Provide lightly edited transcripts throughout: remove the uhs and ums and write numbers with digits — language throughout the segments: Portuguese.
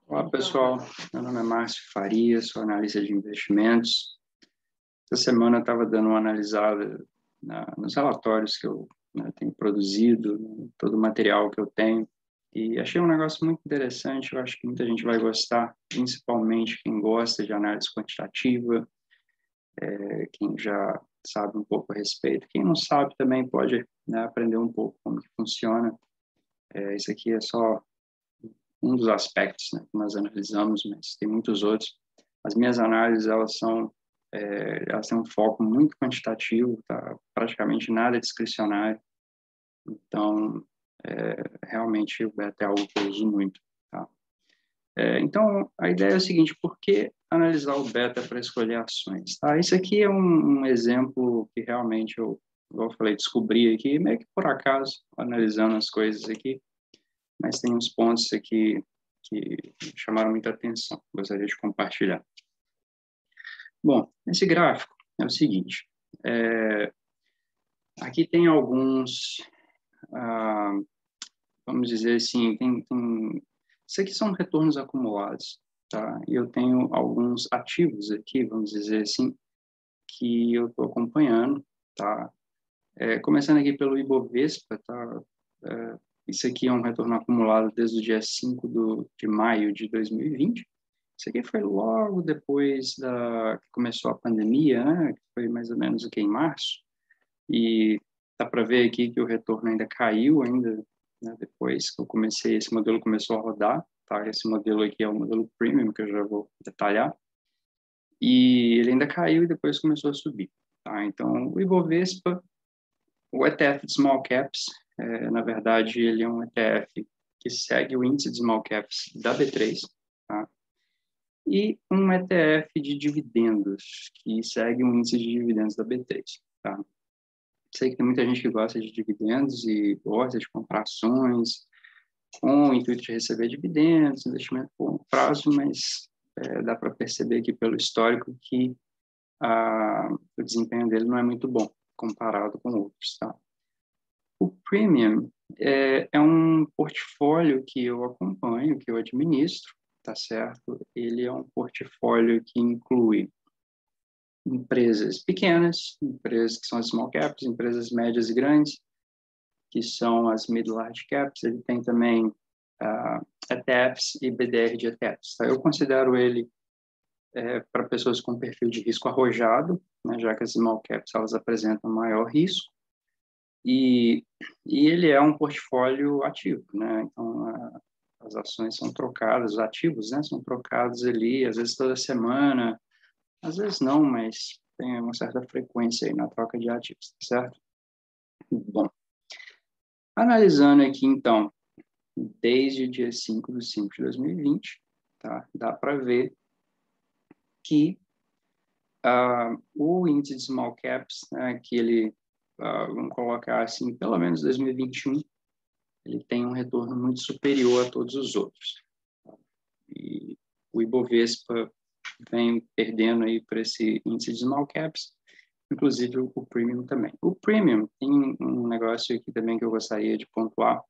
Olá, pessoal. Meu nome é Márcio Faria, sou analista de investimentos. Essa semana eu estava dando uma analisada nos relatórios que eu tenho produzido, todo o material que eu tenho, e achei um negócio muito interessante. Eu acho que muita gente vai gostar, principalmente quem gosta de análise quantitativa, quem já sabe um pouco a respeito. Quem não sabe também pode, aprender um pouco como que funciona. Isso aqui é só um dos aspectos, que nós analisamos, mas tem muitos outros. As minhas análises, elas têm um foco muito quantitativo, tá? Praticamente nada discricionário. Então, realmente, o beta é algo que eu uso muito. Tá? Então, a ideia é o seguinte: por que analisar o beta para escolher ações? Tá? Isso aqui é um exemplo que realmente igual eu falei, descobri aqui, meio que por acaso, analisando as coisas aqui, mas tem uns pontos aqui que chamaram muita atenção, gostaria de compartilhar. Bom, esse gráfico é o seguinte, aqui tem alguns, vamos dizer assim, isso aqui são retornos acumulados, tá? E eu tenho alguns ativos aqui, vamos dizer assim, que eu estou acompanhando, tá? Começando aqui pelo Ibovespa, tá? Isso aqui é um retorno acumulado desde o dia 5 de maio de 2020. Isso aqui foi logo depois que começou a pandemia, né? Que foi mais ou menos em março. E dá para ver aqui que o retorno ainda caiu, né? Depois que eu comecei, esse modelo começou a rodar. Tá? Esse modelo aqui é o modelo Premium, que eu já vou detalhar. E ele ainda caiu e depois começou a subir. Tá? Então, o Ibovespa, o ETF de Small Caps, na verdade, ele é um ETF que segue o índice de Small Caps da B3, tá? E um ETF de dividendos, que segue o índice de dividendos da B3, tá? Sei que tem muita gente que gosta de dividendos e gosta de comprar ações com o intuito de receber dividendos, investimento por longo prazo, mas dá para perceber aqui pelo histórico que o desempenho dele não é muito bom comparado com outros, tá? O Premium é um portfólio que eu acompanho, que eu administro, tá certo? Ele é um portfólio que inclui empresas pequenas, empresas que são as small caps, empresas médias e grandes, que são as mid-large caps. Ele tem também ETFs e BDR de ETFs. Tá? Eu considero ele para pessoas com perfil de risco arrojado, né, já que as small caps elas apresentam maior risco. E ele é um portfólio ativo, né? Então, as ações são trocadas, os ativos, né, são trocados ali, às vezes toda semana, às vezes não, mas tem uma certa frequência aí na troca de ativos, certo? Bom, analisando aqui, então, desde o dia 5 de 5 de 2020, tá? Dá para ver que o índice de small caps, né, que ele, vamos colocar assim, pelo menos 2021, ele tem um retorno muito superior a todos os outros. E o Ibovespa vem perdendo aí para esse índice de small caps, inclusive o Premium também. O Premium tem um negócio aqui também que eu gostaria de pontuar,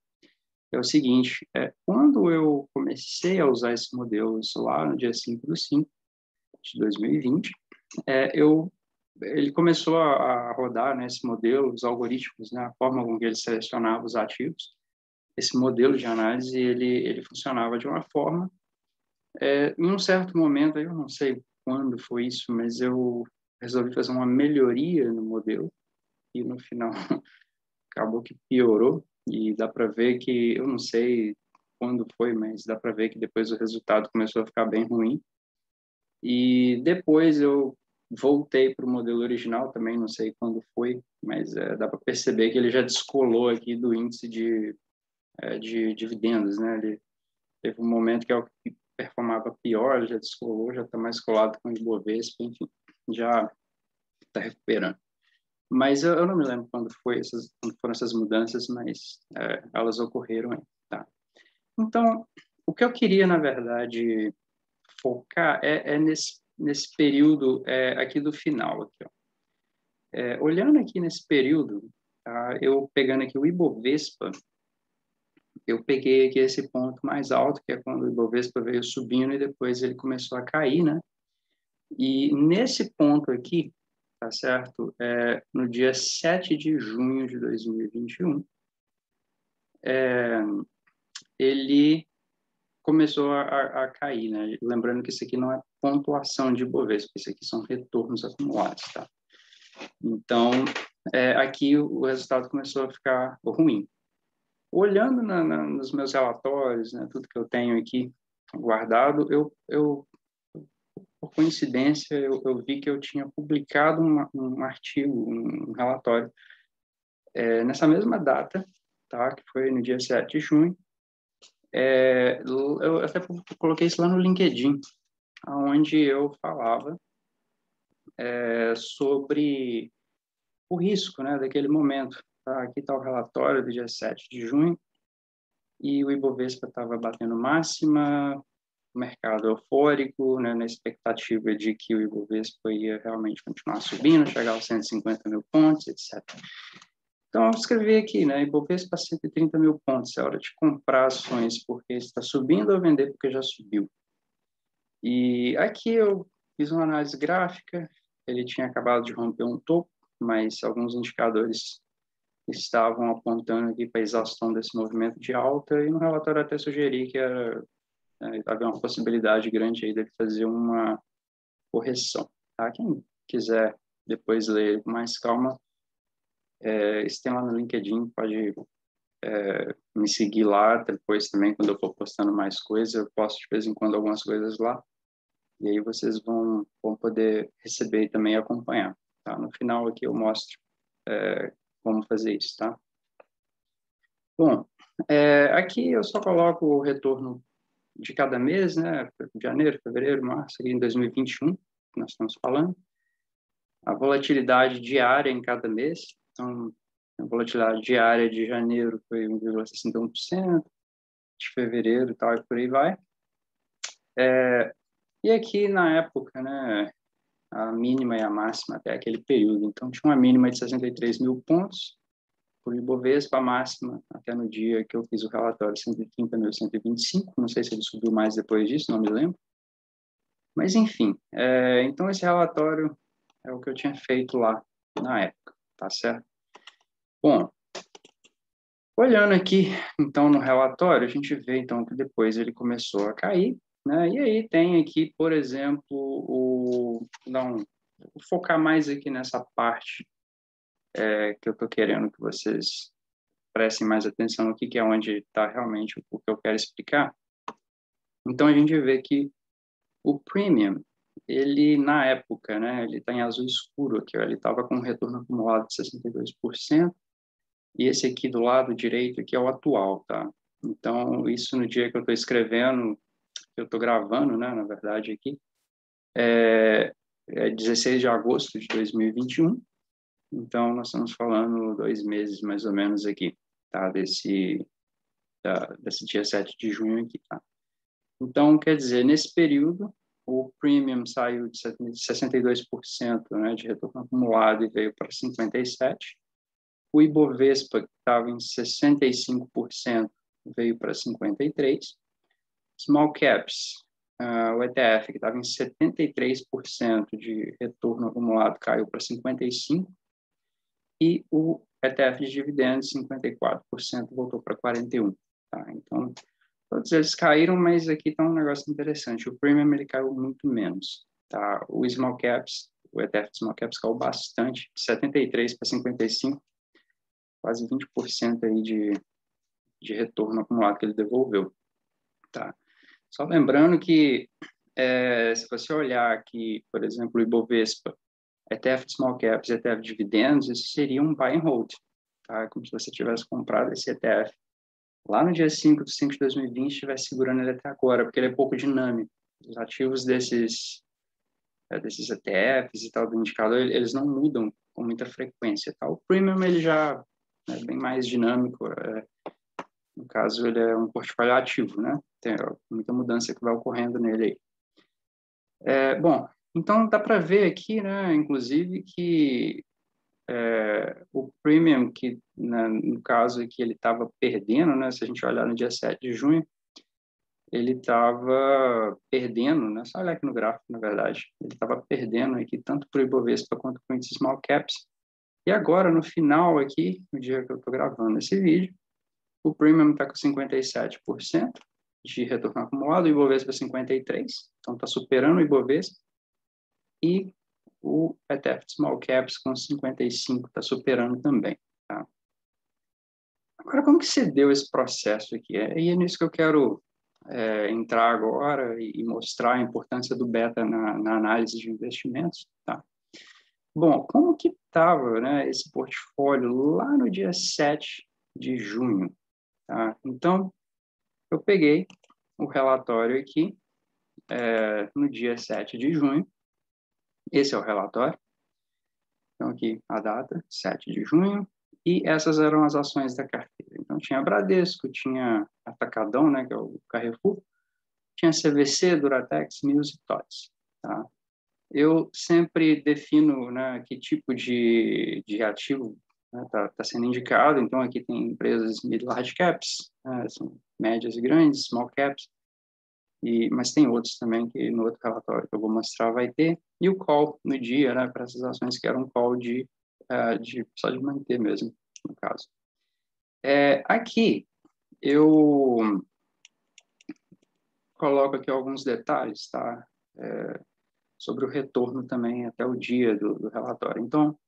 é o seguinte, quando eu comecei a usar esse modelo, isso lá no dia 5 de 5 de 2020, ele começou a rodar, né, esse modelo, os algoritmos, né, a forma com que ele selecionava os ativos. Esse modelo de análise, ele funcionava de uma forma. Em um certo momento, eu não sei quando foi isso, mas eu resolvi fazer uma melhoria no modelo e no final acabou que piorou e dá para ver que, eu não sei quando foi, mas dá para ver que depois o resultado começou a ficar bem ruim. E depois eu voltei para o modelo original, também não sei quando foi, mas dá para perceber que ele já descolou aqui do índice de dividendos, né? Ele teve um momento que é o que performava pior, ele já descolou, já está mais colado com o Ibovespa, enfim, já está recuperando. Mas eu não me lembro quando foram essas mudanças, mas elas ocorreram aí, tá? Então, o que eu queria, na verdade, focar nesse período aqui do final. Aqui, ó. Olhando aqui nesse período, tá? Eu pegando aqui o Ibovespa, eu peguei aqui esse ponto mais alto, que é quando o Ibovespa veio subindo e depois ele começou a cair, né? E nesse ponto aqui, tá certo? No dia 7 de junho de 2021, ele começou a cair, né? Lembrando que isso aqui não é pontuação de Ibovespa, isso aqui são retornos acumulados, tá? Então, aqui o resultado começou a ficar ruim. Olhando nos meus relatórios, né, tudo que eu tenho aqui guardado, por coincidência, eu vi que eu tinha publicado um artigo, um relatório, nessa mesma data, tá, que foi no dia 7 de junho. Eu até coloquei isso lá no LinkedIn, onde eu falava sobre o risco, né, daquele momento. Tá? Aqui está o relatório do dia 7 de junho, e o Ibovespa estava batendo máxima, o mercado eufórico, né, na expectativa de que o Ibovespa ia realmente continuar subindo, chegar aos 150 mil pontos, etc. Então, eu escrevi aqui, né, Ibovespa 130 mil pontos, é hora de comprar ações porque está subindo ou vender porque já subiu. E aqui eu fiz uma análise gráfica, ele tinha acabado de romper um topo, mas alguns indicadores estavam apontando aqui para a exaustão desse movimento de alta, e no relatório até sugeri que havia uma possibilidade grande aí dele fazer uma correção. Tá? Quem quiser depois ler com mais calma, isso tem lá no LinkedIn, pode me seguir lá depois também, quando eu for postando mais coisas, eu posto de vez em quando algumas coisas lá, e aí vocês vão poder receber e também acompanhar. Tá? No final aqui eu mostro como fazer isso, tá? Bom, aqui eu só coloco o retorno de cada mês, né? Janeiro, fevereiro, março, aqui em 2021, que nós estamos falando. A volatilidade diária em cada mês. Então, a volatilidade diária de janeiro foi 1,61%, de fevereiro e tal, e por aí vai. E aqui, na época, né, a mínima e a máxima até aquele período. Então, tinha uma mínima de 63 mil pontos, por Ibovespa, a máxima, até no dia que eu fiz o relatório, 130.125, não sei se ele subiu mais depois disso, não me lembro. Mas, enfim, então esse relatório é o que eu tinha feito lá na época, tá certo? Bom, olhando aqui, então, no relatório, a gente vê, então, que depois ele começou a cair, né? E aí tem aqui, por exemplo, vou focar mais aqui nessa parte que eu estou querendo que vocês prestem mais atenção aqui, que é onde está realmente o que eu quero explicar. Então, a gente vê que o premium, ele, na época, né, ele está em azul escuro aqui, ó, ele estava com um retorno acumulado de 62%, e esse aqui do lado direito aqui é o atual, tá? Então, isso no dia que eu estou escrevendo, que eu estou gravando, né, na verdade, aqui, é 16 de agosto de 2021, então nós estamos falando 2 meses mais ou menos aqui, tá? Desse dia 7 de junho aqui, tá? Então, quer dizer, nesse período, o premium saiu de 62%, né, de retorno acumulado e veio para 57%. O Ibovespa, que estava em 65%, veio para 53%. Small Caps, o ETF, que estava em 73% de retorno acumulado, caiu para 55%. E o ETF de dividendos, 54%, voltou para 41%. Tá? Então, todos eles caíram, mas aqui está um negócio interessante. O Premium ele caiu muito menos. Tá? O Small Caps, o ETF de Small Caps caiu bastante, de 73 para 55, quase 20% aí de retorno acumulado que ele devolveu. Tá? Só lembrando que, se você olhar aqui, por exemplo, o Ibovespa, ETF de Small Caps, ETF de dividendos, isso seria um buy and hold. Tá? Como se você tivesse comprado esse ETF lá no dia 5 de 5 de 2020, estivesse segurando ele até agora, porque ele é pouco dinâmico. Os ativos desses ETFs e tal, do indicador, eles não mudam com muita frequência. Tá? O Premium, ele já é bem mais dinâmico. No caso, ele é um portfólio ativo, né? Tem muita mudança que vai ocorrendo nele aí. Bom, então dá para ver aqui, né, inclusive, que o premium, que no caso aqui ele estava perdendo, né? Se a gente olhar no dia 7 de junho, ele estava perdendo, né? Só olhar aqui no gráfico, na verdade. Ele estava perdendo aqui tanto para o Ibovespa quanto para o índice Small Caps. E agora, no final aqui, no dia que eu estou gravando esse vídeo, o premium está com 57% de retorno acumulado, o Ibovespa 53%, então está superando o Ibovespa. E o ETF Small Caps com 55% está superando também. Tá? Agora, como que se deu esse processo aqui? E é nisso que eu quero entrar agora e mostrar a importância do beta na análise de investimentos. Tá? Bom, como que estava, né, esse portfólio lá no dia 7 de junho? Tá? Então, eu peguei o relatório aqui no dia 7 de junho. Esse é o relatório. Então, aqui a data, 7 de junho. E essas eram as ações da carteira. Então, tinha Bradesco, tinha Atacadão, né, que é o Carrefour, tinha CVC, Duratex, Mills e TOTS. Tá? Eu sempre defino, né, que tipo de ativo está sendo indicado. Então, aqui tem empresas mid-large caps, são médias e grandes, small caps, mas tem outros também que no outro relatório que eu vou mostrar vai ter. E o call no dia, né, para essas ações que eram call só de manter mesmo, no caso. Aqui, eu coloco aqui alguns detalhes, tá? Sobre o retorno também até o dia do relatório. Então,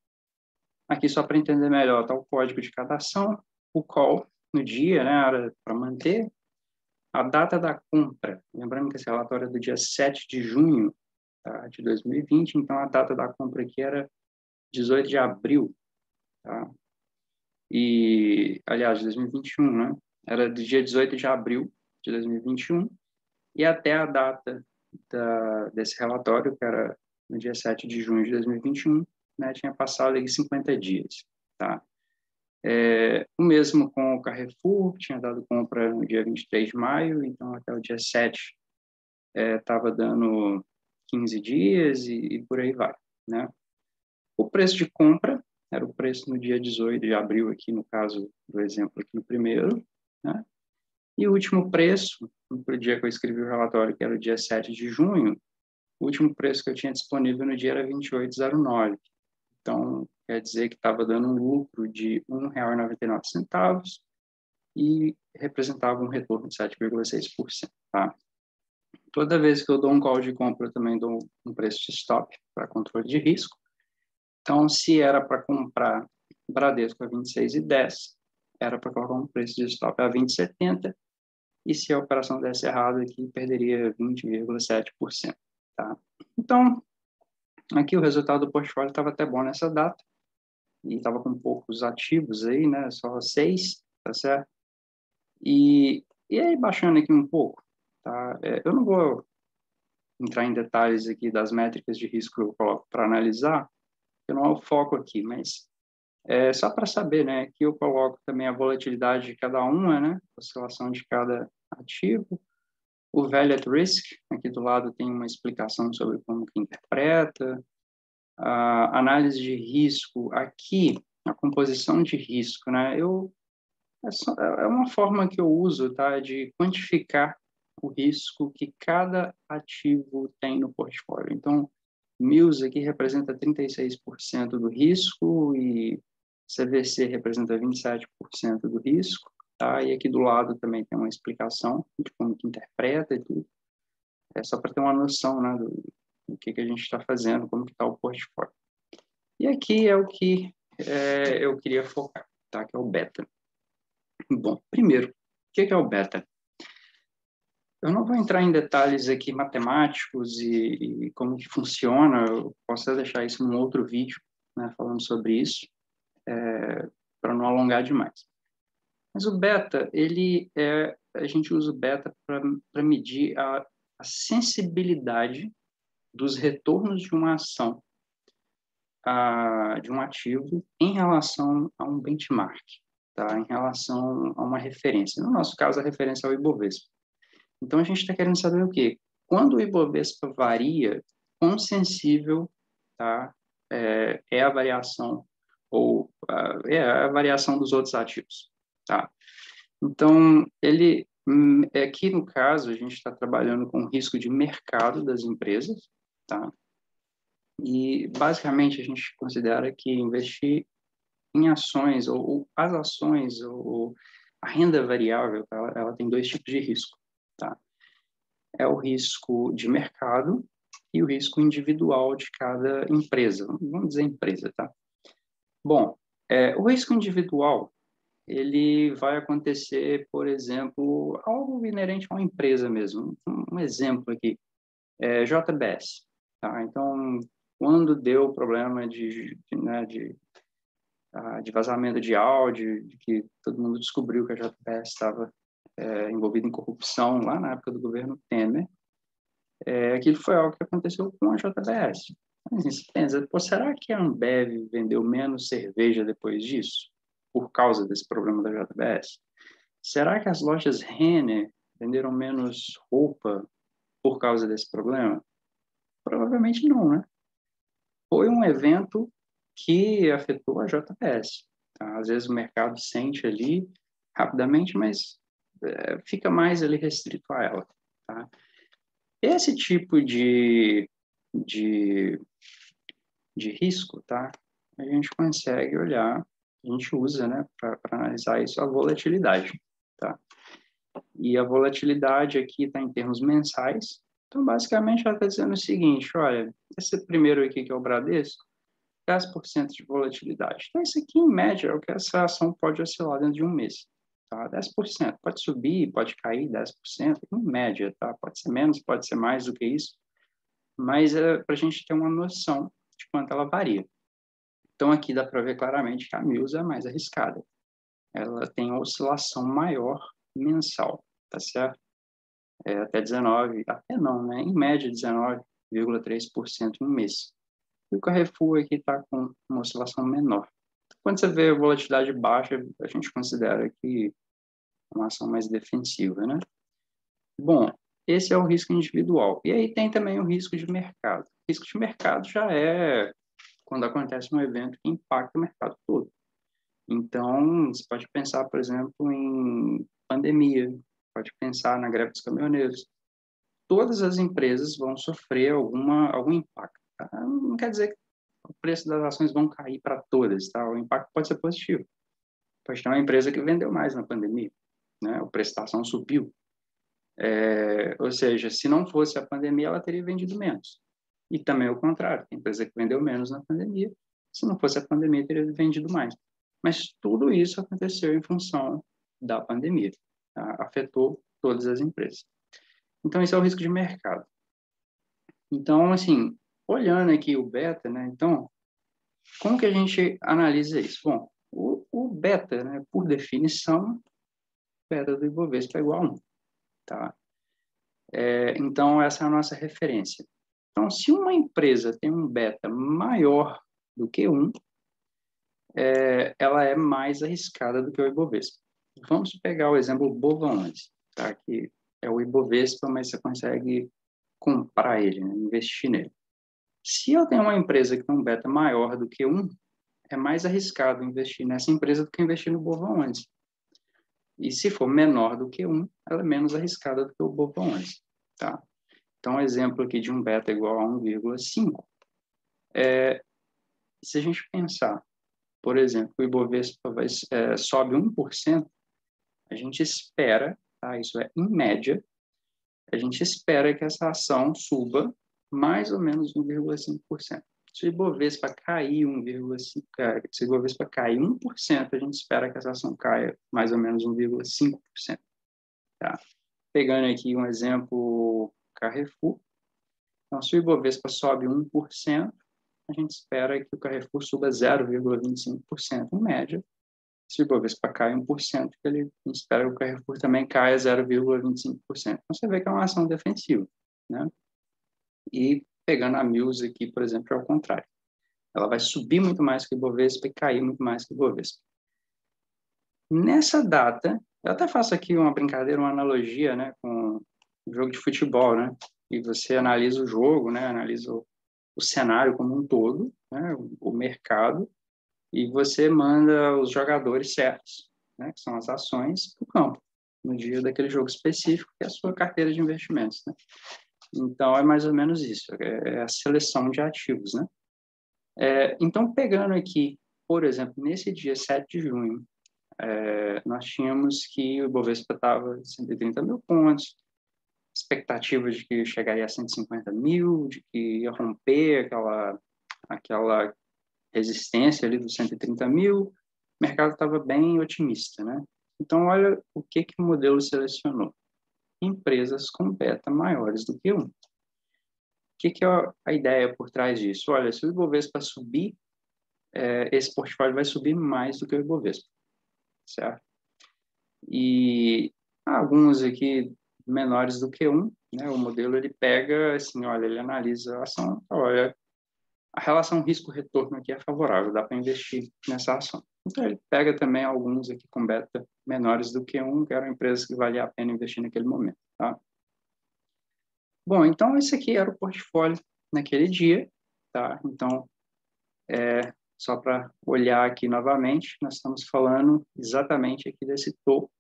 aqui só para entender melhor, tá o código de cada ação, o call no dia, né, era para manter, a data da compra, lembrando que esse relatório é do dia 7 de junho, tá, de 2020, então a data da compra aqui era 18 de abril, tá? E, aliás, 2021, né? Era do dia 18 de abril de 2021 e até a data desse relatório, que era no dia 7 de junho de 2021, né, tinha passado aí 50 dias, tá? O mesmo com o Carrefour, tinha dado compra no dia 23 de maio, então até o dia 7 estava dando 15 dias e por aí vai, né? O preço de compra era o preço no dia 18 de abril, aqui no caso do exemplo, aqui no primeiro, né? E o último preço, no dia que eu escrevi o relatório, que era o dia 7 de junho, o último preço que eu tinha disponível no dia era 28,09. Então, quer dizer que estava dando um lucro de R$ 1,99 e representava um retorno de 7,6%. Tá? Toda vez que eu dou um call de compra, eu também dou um preço de stop para controle de risco. Então, se era para comprar Bradesco a 26,10, era para colocar um preço de stop a 20,70, e se a operação desse errado aqui, perderia 20,7%. Tá? Então, aqui o resultado do portfólio estava até bom nessa data, e estava com poucos ativos aí, né? Só 6, tá certo? E aí, baixando aqui um pouco, tá? Eu não vou entrar em detalhes aqui das métricas de risco que eu coloco para analisar, eu não é o foco aqui, mas só para saber, né? Aqui eu coloco também a volatilidade de cada uma, né? Oscilação de cada ativo. O Value at Risk, aqui do lado tem uma explicação sobre como que interpreta. A análise de risco, aqui, a composição de risco, né? É uma forma que eu uso, tá? De quantificar o risco que cada ativo tem no portfólio. Então, Mills aqui representa 36% do risco e CVC representa 27% do risco, tá? E aqui do lado também tem uma explicação de como que interpreta e tudo. É só para ter uma noção, né, do que a gente está fazendo, como que está o portfólio. E aqui é o que eu queria focar, tá? Que é o beta. Bom, primeiro, o que é o beta? Eu não vou entrar em detalhes aqui matemáticos e como que funciona, eu posso deixar isso num outro vídeo, né, falando sobre isso, para não alongar demais. Mas o beta, a gente usa o beta para medir a sensibilidade dos retornos de uma ação, de um ativo, em relação a um benchmark, tá? Em relação a uma referência. No nosso caso, a referência é o Ibovespa. Então, a gente está querendo saber o quê? Quando o Ibovespa varia, quão sensível, tá, é a variação ou a variação dos outros ativos, tá? Então, aqui no caso, a gente está trabalhando com o risco de mercado das empresas, tá? E, basicamente, a gente considera que investir em ações, ou as ações, ou a renda variável, ela tem dois tipos de risco, tá? É o risco de mercado e o risco individual de cada empresa. Vamos dizer empresa, tá? Bom, o risco individual, ele vai acontecer, por exemplo, algo inerente a uma empresa mesmo. Um exemplo aqui, JBS, tá? Então, quando deu problema de vazamento de áudio, de que todo mundo descobriu que a JBS estava envolvida em corrupção lá na época do governo Temer, aquilo foi algo que aconteceu com a JBS. Assim, você pensa, pô, será que a Ambev vendeu menos cerveja depois disso? Por causa desse problema da JBS? Será que as lojas Renner venderam menos roupa por causa desse problema? Provavelmente não, né? Foi um evento que afetou a JBS. Tá? Às vezes o mercado sente ali rapidamente, mas fica mais ali restrito a ela. Tá? Esse tipo de, de risco, tá? A gente consegue olhar, a gente usa, né, para analisar isso, a volatilidade, tá? E a volatilidade aqui está em termos mensais. Então, basicamente, ela está dizendo o seguinte, olha, esse primeiro aqui, que é o Bradesco, 10% de volatilidade. Então, isso aqui, em média, é o que essa ação pode oscilar dentro de um mês. Tá? 10%. Pode subir, pode cair 10%, em média. Tá? Pode ser menos, pode ser mais do que isso. Mas é para a gente ter uma noção de quanto ela varia. Então, aqui dá para ver claramente que a Mills é mais arriscada. Ela tem uma oscilação maior mensal, tá certo? Até 19, até não, né? Em média, 19,3% em um mês. E o Carrefour aqui está com uma oscilação menor. Quando você vê a volatilidade baixa, a gente considera que é uma ação mais defensiva, né? Bom, esse é o risco individual. E aí tem também o risco de mercado. O risco de mercado já é quando acontece um evento que impacta o mercado todo. Então, você pode pensar, por exemplo, em pandemia, pode pensar na greve dos caminhoneiros. Todas as empresas vão sofrer algum impacto. Tá? Não quer dizer que o preço das ações vão cair para todas, tá? O impacto pode ser positivo. Pode ter uma empresa que vendeu mais na pandemia, né? O preço da ação subiu. Ou seja, se não fosse a pandemia, ela teria vendido menos. E também o contrário, tem empresa que vendeu menos na pandemia, se não fosse a pandemia, teria vendido mais. Mas tudo isso aconteceu em função da pandemia, tá? Afetou todas as empresas. Então, esse é o risco de mercado. Então, assim, olhando aqui o beta, né? Então, como que a gente analisa isso? Bom, o beta, né, por definição, beta do Ibovespa é igual a 1, tá? Então, essa é a nossa referência. Então, se uma empresa tem um beta maior do que 1, ela é mais arriscada do que o Ibovespa. Vamos pegar o exemplo BOVA11, tá? Que é o Ibovespa, mas você consegue comprar ele, né? Investir nele. Se eu tenho uma empresa que tem um beta maior do que 1, é mais arriscado investir nessa empresa do que investir no BOVA11. E se for menor do que 1, ela é menos arriscada do que o BOVA11, tá? Então, um exemplo aqui de um beta igual a 1,5. Se a gente pensar, por exemplo, o Ibovespa sobe 1%, a gente espera, tá? Isso é em média, a gente espera que essa ação suba mais ou menos 1,5%. Se o Ibovespa cair 1,5%, se o Ibovespa cair 1%, a gente espera que essa ação caia mais ou menos 1,5%. Tá? Pegando aqui um exemplo, Carrefour. Então, se o Ibovespa sobe 1%, a gente espera que o Carrefour suba 0,25% em média. Se o Ibovespa cai 1%, a gente espera que o Carrefour também caia 0,25%. Então, você vê que é uma ação defensiva, né? E pegando a Mills aqui, por exemplo, é o contrário. Ela vai subir muito mais que o Ibovespa e cair muito mais que o Ibovespa. Nessa data, eu até faço aqui uma brincadeira, uma analogia, né, com o jogo de futebol, né? E você analisa o jogo, né? Analisa o cenário como um todo, né? O mercado. e você manda os jogadores certos, né, que são as ações, para o campo, no dia daquele jogo específico, que é a sua carteira de investimentos, né? Então, é mais ou menos isso, é a seleção de ativos, né? Então, pegando aqui, por exemplo, nesse dia 7 de junho, nós tínhamos que o Ibovespa estava 130 mil pontos, expectativa de que chegaria a 150 mil, de que ia romper aquela resistência ali dos 130 mil, o mercado estava bem otimista, né? Então, olha o que o modelo selecionou. Empresas com beta maiores do que 1. O que é a ideia por trás disso? Olha, se o Ibovespa subir, esse portfólio vai subir mais do que o Ibovespa, certo? E alguns aqui menores do que 1, né? O modelo ele pega, assim, olha, ele analisa a ação, olha, a relação risco-retorno aqui é favorável, dá para investir nessa ação. Então, ele pega também alguns aqui com beta menores do que 1, que eram empresas que valia a pena investir naquele momento, tá? Bom, então esse aqui era o portfólio naquele dia, tá? Então, só para olhar aqui novamente, nós estamos falando exatamente aqui desse topo.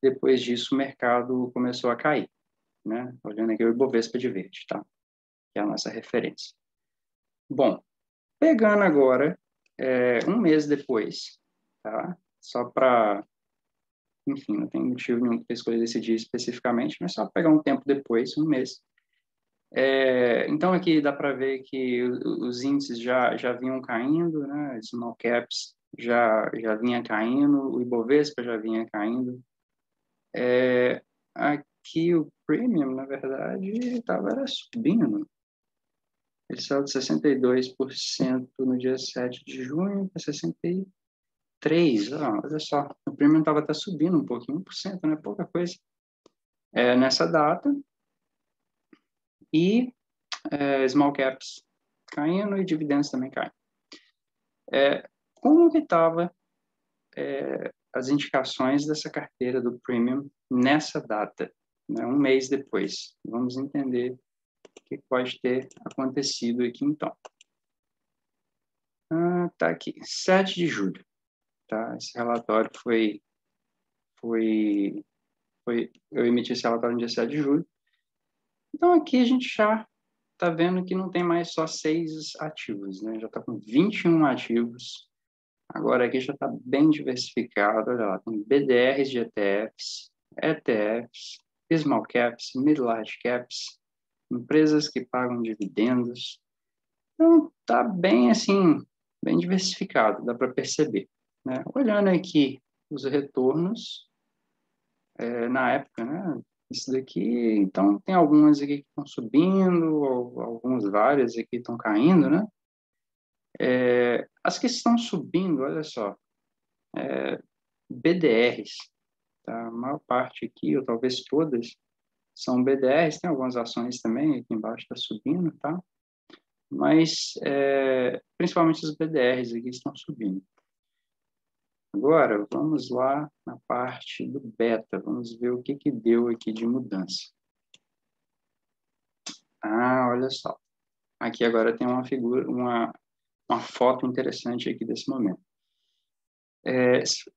Depois disso, o mercado começou a cair, né? Olhando aqui o Ibovespa de verde, tá? Que é a nossa referência. Bom, pegando agora um mês depois, tá? Só para, enfim, não tem motivo nenhum para escolher esse dia especificamente, mas só pegar um tempo depois, um mês. Então, aqui dá para ver que os índices já vinham caindo, né? Small caps já vinha caindo, o Ibovespa já vinha caindo. Aqui o premium, na verdade, estava subindo. Ele saiu de 62% no dia 7 de junho para 63%. Olha só, o premium estava até subindo um pouquinho, 1%, né? Pouca coisa. Nessa data. E small caps caindo e dividendos também caindo. Como que estava as indicações dessa carteira do premium nessa data, né? Um mês depois? Vamos entender o que pode ter acontecido aqui, então. Tá aqui, 7 de julho. Tá? Esse relatório eu emiti esse relatório no dia 7 de julho. Então, aqui a gente já está vendo que não tem mais só 6 ativos, né? Já está com 21 ativos. Agora aqui já está bem diversificado. Olha lá, tem BDRs de ETFs, small caps, mid large caps, empresas que pagam dividendos. Então, está bem assim, bem diversificado, dá para perceber, né? Olhando aqui os retornos, na época, né? Isso daqui, então, tem algumas aqui que estão subindo, algumas várias aqui estão caindo, né? As que estão subindo, olha só, BDRs, tá? A maior parte aqui, ou talvez todas, são BDRs, tem algumas ações também, aqui embaixo está subindo, tá? Mas, principalmente os BDRs aqui estão subindo. Agora, vamos lá na parte do beta, vamos ver o que deu aqui de mudança. Olha só. Aqui agora tem uma figura, uma foto interessante aqui desse momento.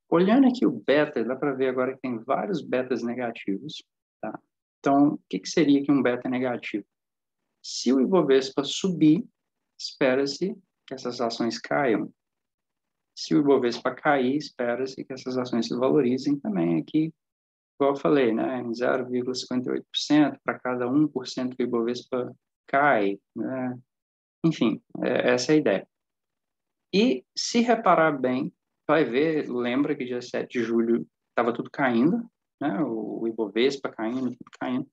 Olhando aqui o beta, dá para ver agora que tem vários betas negativos, tá? Então, o que seria aqui um beta negativo? Se o Ibovespa subir, espera-se que essas ações caiam. Se o Ibovespa cair, espera-se que essas ações se valorizem também aqui, igual eu falei, né, em 0,58% para cada 1% que o Ibovespa cai, né? Enfim, essa é a ideia. E se reparar bem, vai ver, lembra que dia 7 de julho estava tudo caindo, né? O Ibovespa caindo, tudo caindo.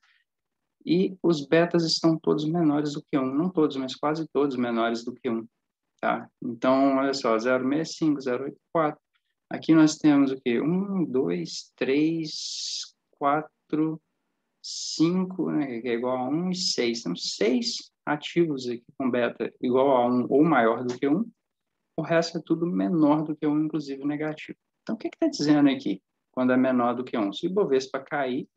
E os betas estão todos menores do que 1. Não todos, mas quase todos menores do que 1. Tá? Então, olha só, 0,65, 0,84. Aqui nós temos o quê? 1, 2, 3, 4, 5, né? Que é igual a 1 e 6. Temos 6 ativos aqui com beta igual a 1 ou maior do que 1. O resto é tudo menor do que 1, inclusive negativo. Então, o que está dizendo aqui quando é menor do que 1? Se o Ibovespa cair,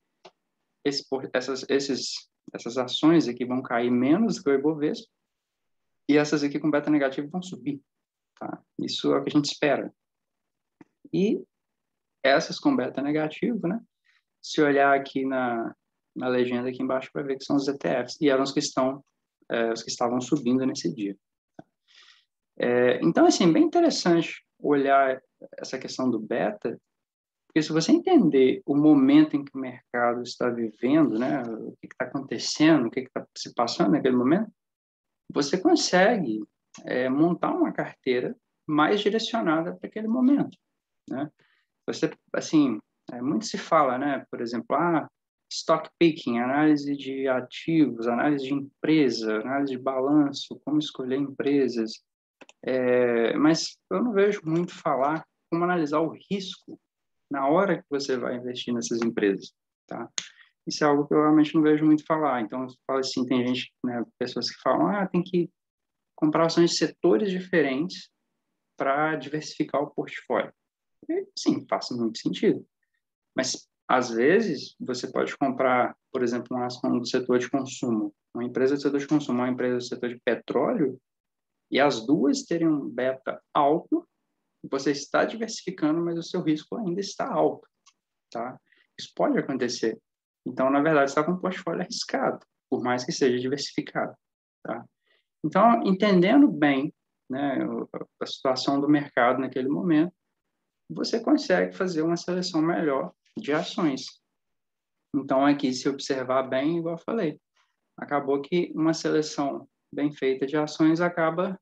essas ações aqui vão cair menos do que o Ibovespa e essas aqui com beta negativo vão subir. tá? Isso é o que a gente espera. E essas com beta negativo, né? Se olhar aqui na legenda aqui embaixo, vai ver que são os ETFs, e eram os que os que estavam subindo nesse dia. Então, assim, bem interessante olhar essa questão do beta, porque se você entender o momento em que o mercado está vivendo, né, o que está acontecendo, o que está se passando naquele momento, você consegue montar uma carteira mais direcionada para aquele momento, né? Você, assim, muito se fala, né, por exemplo, stock picking, análise de ativos, análise de empresa, análise de balanço, como escolher empresas, mas eu não vejo muito falar como analisar o risco na hora que você vai investir nessas empresas, tá? Isso é algo que eu realmente não vejo muito falar. Então, eu falo assim, tem gente, né, pessoas que falam, tem que comprar ações de setores diferentes para diversificar o portfólio. E, sim, faz muito sentido. Mas, às vezes, você pode comprar, por exemplo, uma ação do setor de consumo, uma empresa do setor de consumo, uma empresa do setor de petróleo, e as duas terem um beta alto, você está diversificando, mas o seu risco ainda está alto, tá? Isso pode acontecer. Então, na verdade, você está com um portfólio arriscado, por mais que seja diversificado, tá? Então, entendendo bem, né, a situação do mercado naquele momento, você consegue fazer uma seleção melhor de ações. Então, aqui, se observar bem, igual eu falei, acabou que uma seleção bem feita de ações acaba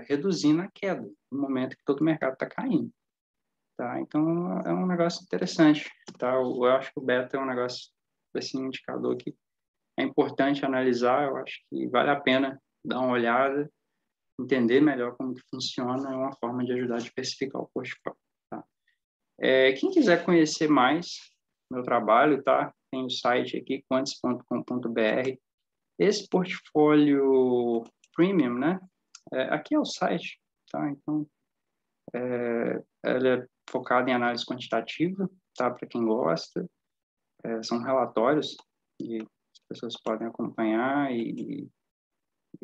reduzindo a queda no momento que todo o mercado está caindo. Tá? Então, é um negócio interessante. Tá? Eu acho que o beta é um negócio, assim, um indicador que é importante analisar. Eu acho que vale a pena dar uma olhada, entender melhor como que funciona, é uma forma de ajudar a diversificar o portfólio. Tá? Quem quiser conhecer mais meu trabalho, tá? Tem o site aqui, quantis.com.br. Esse portfólio premium, né? Aqui é o site, tá? Então, ele é focado em análise quantitativa, tá? Para quem gosta. São relatórios que as pessoas podem acompanhar e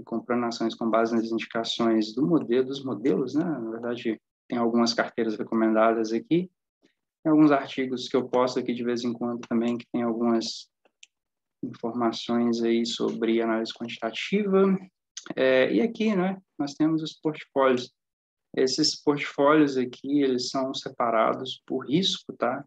comprando ações com base nas indicações dos modelos, né? Na verdade, tem algumas carteiras recomendadas aqui, tem alguns artigos que eu posto aqui de vez em quando também, que tem algumas informações aí sobre análise quantitativa. E aqui, né, nós temos os portfólios. Esses portfólios aqui, eles são separados por risco, tá?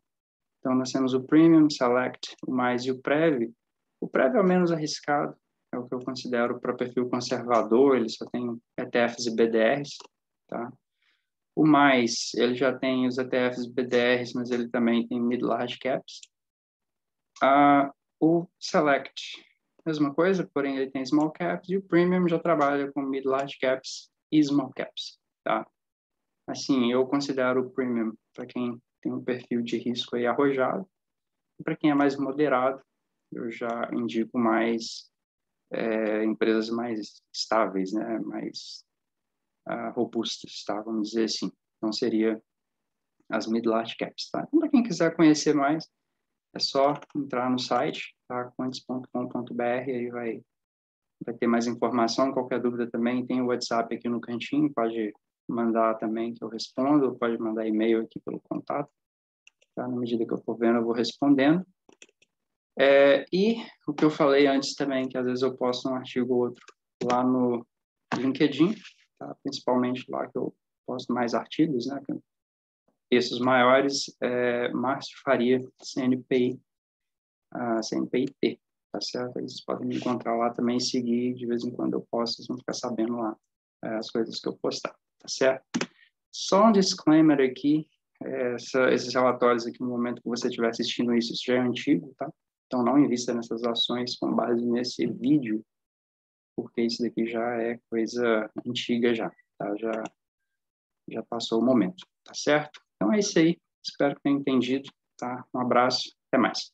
Então, nós temos o Premium, Select, o Mais e o Prev. O Prev é o menos arriscado, é o que eu considero para perfil conservador, ele só tem ETFs e BDRs, tá? O Mais, ele já tem os ETFs e BDRs, mas ele também tem Mid-Large Caps. O Select, mesma coisa, porém ele tem Small Caps, e o Premium já trabalha com Mid-Large Caps e Small Caps, tá? Assim, eu considero o Premium para quem tem um perfil de risco aí arrojado, e para quem é mais moderado, eu já indico mais empresas mais estáveis, né? Mais robustas, tá? Vamos dizer assim. Então, seria as mid-large caps, tá? Então, para quem quiser conhecer mais, é só entrar no site, tá? quantis.com.br, aí vai ter mais informação. Qualquer dúvida também, tem o WhatsApp aqui no cantinho, pode mandar também que eu respondo, ou pode mandar e-mail aqui pelo contato, tá? Na medida que eu for vendo, eu vou respondendo. E o que eu falei antes também, que às vezes eu posto um artigo ou outro lá no LinkedIn, tá? Principalmente lá que eu posto mais artigos, né? Textos maiores, Márcio Faria, CNPI, CNPIT, tá certo? Eles podem me encontrar lá também e seguir, de vez em quando eu posto, vocês vão ficar sabendo lá as coisas que eu postar, tá certo? Só um disclaimer aqui, esses relatórios aqui, no momento que você estiver assistindo isso já é antigo, tá? Então, não invista nessas ações com base nesse vídeo, porque isso daqui já é coisa antiga já, tá? Já passou o momento, tá certo? Então, é isso aí. Espero que tenham entendido, tá? Um abraço, até mais.